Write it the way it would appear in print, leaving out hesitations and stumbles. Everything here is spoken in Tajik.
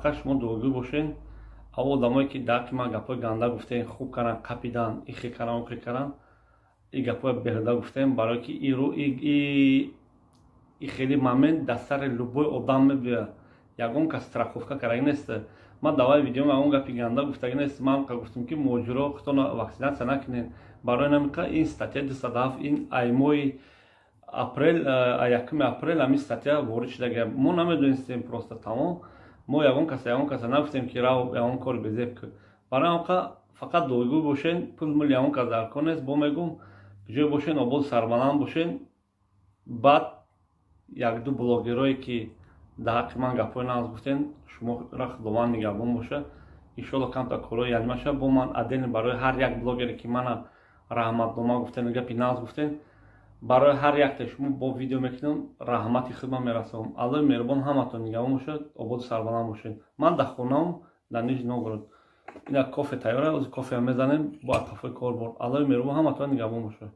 фақат шумо дуогӯ бошен. Ав одамое ки дар ки ман гапҳои ганда гуфтем, хуб кардан, қапидан, ихе кардан, ухе кардан, и гапҳои беҳуда гуфтем, барое ки и хеле момент дар сари любой одам мебиёяд. Ягон кас страховка кардаги нест. Ман давай видеом ягон гапи ганда гуфтаги нест. Ман гуфтам ки муҳоҷиро худтон ваксинатсия накунед. Барои намека ин статья 207 ин ай моҳи апрел, 1 апрел ҳамин статья ворид шуда. Мо намедонистем просто тамом. Мо ягон каса нагуфтем ки рав ягон кори безеб кун. Барои ҳамқа фақат дуогӯ бошен. Пул мул ягон кас дар кор нест. Бо мегум ҷой бошен, ободи сарбаланд бошен. Баъд як ду блогерое ки дар ҳаққи ман гапҳои нағз гуфтен, шуморо худованд нигаҳбон бошад. Иншоалло камтар корҳои янима шавад. Бо ман адел барои ҳар як блогере ки мана раҳматнома гуфтен, гапи нағз гуфтен, барои ҳар якте шумо бо видео мекунам, раҳмати худман мерасонам. Аллоҳи меҳрубон ҳаматон нигаҳбон бошад, ободу сарбаланд бошед. Ман дар хонаам дар Нижний Новгород. Ина кофе тайёр аст, кофеам мезанем, бо атафои кор бор. Аллоҳи меҳрубон ҳаматон нигаҳбон бошад.